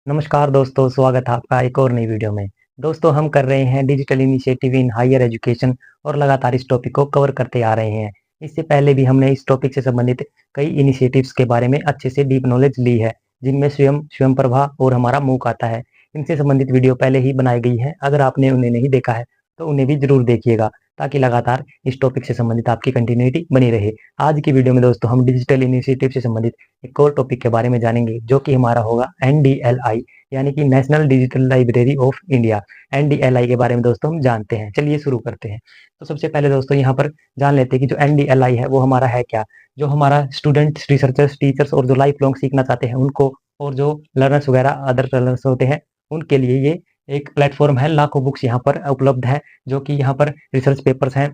नमस्कार दोस्तों, स्वागत है आपका एक और नई वीडियो में। दोस्तों, हम कर रहे हैं digital initiative in higher education और लगातार इस टॉपिक को कवर करते आ रहे हैं। इससे पहले भी हमने इस टॉपिक से संबंधित कई इनिशिएटिव्स के बारे में अच्छे से डीप नॉलेज ली है, जिनमें स्वयं प्रभा और हमारा मूक आता है। इनसे संबंधित वीडियो पहले ही बनाई गई है। अगर आपने उन्हें नहीं देखा है तो उन्हें भी जरूर देखिएगा, ताकि लगातार इस टॉपिक से संबंधित आपकी कंटिन्यूटी बनी रहे। आज की वीडियो में दोस्तों हम डिजिटल इनिशिएटिव से संबंधित एक और टॉपिक के बारे में जानेंगे, जो कि हमारा होगा NDLI, यानी कि national digital library of India. NDLI के बारे में दोस्तों हम जानते हैं। चलिए शुरू करते हैं। तो सबसे पहले दोस्तों यहाँ पर जान लेते हैं कि जो NDLI है वो हमारा है क्या। जो हमारा स्टूडेंट्स, रिसर्चर्स, टीचर्स और जो लाइफ लॉन्ग सीखना चाहते हैं उनको, और जो लर्नर्स वगैरह अदर लर्नर्स होते हैं उनके लिए ये एक प्लेटफॉर्म है। लाखों बुक्स यहाँ पर उपलब्ध है, जो कि यहाँ पर रिसर्च पेपर्स हैं,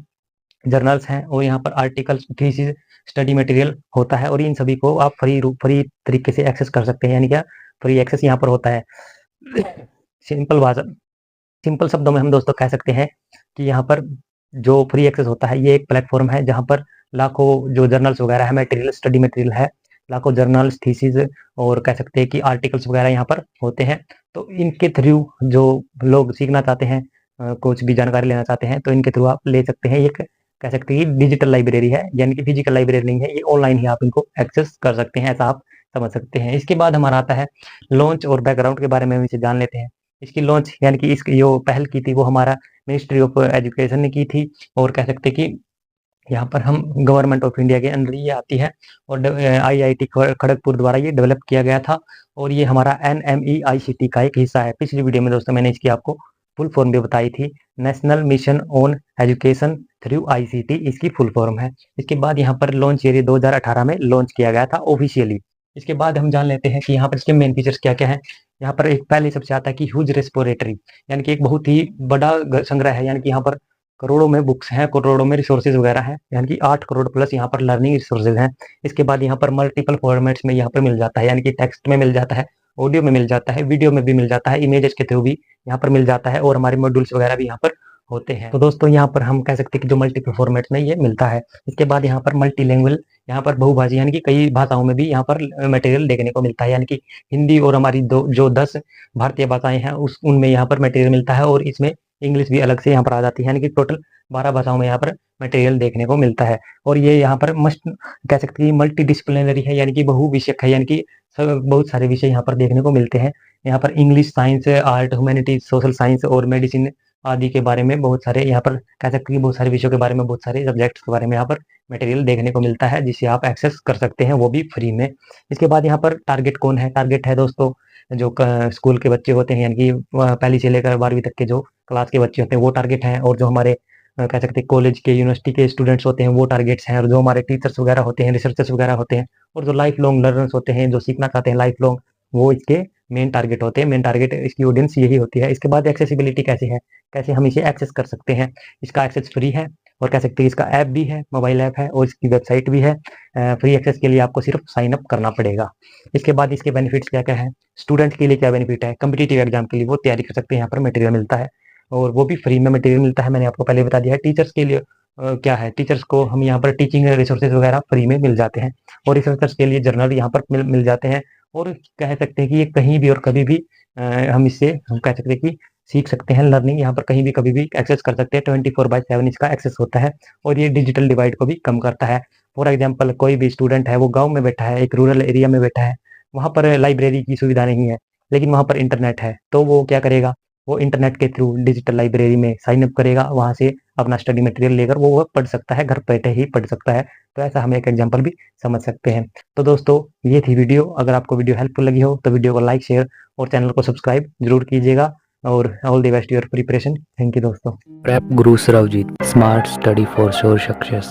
जर्नल्स हैं और यहाँ पर आर्टिकल्स, थीसिस, स्टडी मटेरियल होता है। और इन सभी को आप फ्री तरीके से एक्सेस कर सकते हैं, यानी क्या फ्री एक्सेस यहाँ पर होता है। सिंपल भाषा, सिंपल शब्दों में हम दोस्तों कह सकते हैं कि यहाँ पर जो फ्री एक्सेस होता है ये एक प्लेटफॉर्म है, जहाँ पर लाखों जो जर्नल्स वगैरह है, मटेरियल, स्टडी मटेरियल है, लाखों जर्नल्स, थीसिस और कह सकते हैं कि आर्टिकल्स वगैरह यहाँ पर होते हैं। तो इनके थ्रू जो लोग सीखना चाहते हैं, कुछ भी जानकारी लेना चाहते हैं, तो इनके थ्रू आप ले सकते हैं। एक कह सकते हैं डिजिटल लाइब्रेरी है, यानी कि फिजिकल लाइब्रेरी नहीं है, ये ऑनलाइन ही आप इनको एक्सेस कर सकते हैं, ऐसा आप समझ सकते हैं। इसके बाद हमारा आता है लॉन्च और बैकग्राउंड के बारे में हम इसे जान लेते हैं। इसकी लॉन्च यानी कि इसकी जो पहल की थी वो हमारा मिनिस्ट्री ऑफ एजुकेशन ने की थी, और कह सकते हैं कि यहाँ पर हम गवर्नमेंट ऑफ इंडिया के अंदर ये आती है, और IIT खड़गपुर द्वारा ये डेवलप किया गया था, और ये हमारा NMEICT का एक हिस्सा है। पिछली वीडियो में दोस्तों मैंने इसकी आपको फुल फॉर्म भी बताई थी, national mission on education through ICT इसकी फुल फॉर्म है। इसके बाद यहाँ पर लॉन्च ये 2018 में लॉन्च किया गया था ऑफिशियली। इसके बाद हम जान लेते हैं कि यहाँ पर इसके मेन फीचर्स क्या क्या है। यहाँ पर एक पहले सबसे आता है कि ह्यूज रेस्पोरेटरी, यानी कि एक बहुत ही बड़ा संग्रह है, यानी कि यहाँ पर करोड़ों में बुक्स हैं, करोड़ों में रिसोर्सेज वगैरह हैं, यानी कि 8 करोड़ प्लस यहाँ पर लर्निंग रिसोर्सेज हैं। इसके बाद यहाँ पर मल्टीपल फॉर्मेट्स में यहाँ पर मिल जाता है, यानी कि टेक्स्ट में मिल जाता है, ऑडियो में मिल जाता है, वीडियो में भी मिल जाता है, इमेजेस के थ्रू भी यहाँ पर मिल जाता है, और हमारे मॉड्यूल्स वगैरह भी यहाँ पर होते हैं। तो दोस्तों यहाँ पर हम कह सकते हैं कि जो मल्टीपल फॉर्मेट्स में ये मिलता है। इसके बाद यहाँ पर मल्टीलैंग्वेज, यहाँ पर बहुभाषी, यानी कि कई भाषाओं में भी यहाँ पर मटेरियल देखने को मिलता है, यानी कि हिंदी और हमारी जो 10 भारतीय भाषाएं हैं उनमें यहाँ पर मटेरियल मिलता है, और इसमें इंग्लिश भी अलग से यहाँ पर आ जाती है, यानी कि टोटल 12 भाषाओं में यहाँ पर मटेरियल देखने को मिलता है। और ये यहाँ पर मस्ट कह सकते हैं मल्टी डिसिप्लिनरी है, यानी कि बहुविषयक है, यानी कि बहुत सारे विषय यहाँ पर देखने को मिलते हैं। यहाँ पर English, science, art, humanities, social science और मेडिसिन आदि के बारे में बहुत सारे यहाँ पर कह सकते हैं बहुत सारे विषयों के बारे में, बहुत सारे सब्जेक्ट्स के बारे में यहाँ पर मटेरियल देखने को मिलता है, जिसे आप एक्सेस कर सकते हैं, वो भी फ्री में। इसके बाद यहाँ पर टारगेट कौन है? टारगेट है दोस्तों जो स्कूल के बच्चे होते हैं, यानी कि पहली से लेकर 12वीं तक के जो क्लास के बच्चे होते हैं वो टारगेट हैं, और जो हमारे कह सकते हैं कॉलेज के, यूनिवर्सिटी के स्टूडेंट्स होते हैं वो टारगेट्स हैं, और जो हमारे टीचर्स वगैरह होते हैं, रिसर्चर्स वगैरह होते हैं, और जो लाइफ लॉन्ग लर्नर्स होते हैं, जो सीखना चाहते हैं लाइफ लॉन्ग, वो इसके मेन टारगेट होते हैं। मेन टारगेट इसकी ऑडियंस यही होती है। इसके बाद एक्सेसिबिलिटी कैसे है, कैसे हम इसे एक्सेस कर सकते हैं। इसका एक्सेस फ्री है, और कह सकते हैं इसका ऐप भी है, मोबाइल ऐप है, और इसकी वेबसाइट भी है। फ्री एक्सेस के लिए आपको सिर्फ साइन अप करना पड़ेगा। इसके बाद इसके बेनिफिट्स क्या क्या है, स्टूडेंट के लिए क्या बेनिफिट है, कम्पिटिटिव एग्जाम के लिए वो तैयारी कर सकते हैं, यहाँ पर मटेरियल मिलता है, और वो भी फ्री में मटेरियल मिलता है, मैंने आपको पहले बता दिया है। टीचर्स के लिए क्या है, टीचर्स को हम यहाँ पर टीचिंग रिसोर्सेज वगैरह फ्री में मिल जाते हैं, और रिसर्चर्स के लिए जर्नल यहाँ पर मिल जाते हैं। और कह सकते हैं कि ये कहीं भी और कभी भी हम इससे हम कह सकते हैं कि सीख सकते हैं, लर्निंग यहाँ पर कहीं भी कभी भी एक्सेस कर सकते हैं। 24/7 इसका एक्सेस होता है, और ये डिजिटल डिवाइड को भी कम करता है। फॉर एग्जाम्पल कोई भी स्टूडेंट है, वो गाँव में बैठा है, एक रूरल एरिया में बैठा है, वहाँ पर लाइब्रेरी की सुविधा नहीं है, लेकिन वहाँ पर इंटरनेट है, तो वो क्या करेगा, वो इंटरनेट के थ्रू डिजिटल लाइब्रेरी में साइन अप करेगा, वहाँ से अपना स्टडी मटेरियल लेकर वो पढ़ सकता है, घर बैठे ही पढ़ सकता है। तो ऐसा हम एक एग्जांपल भी समझ सकते हैं। तो दोस्तों ये थी वीडियो। अगर आपको वीडियो हेल्पफुल लगी हो तो वीडियो को लाइक, शेयर और चैनल को सब्सक्राइब जरूर कीजिएगा, और all the best your preparation. Thank you दोस्तों। Prep Guru Sarabjit, smart study for sure success.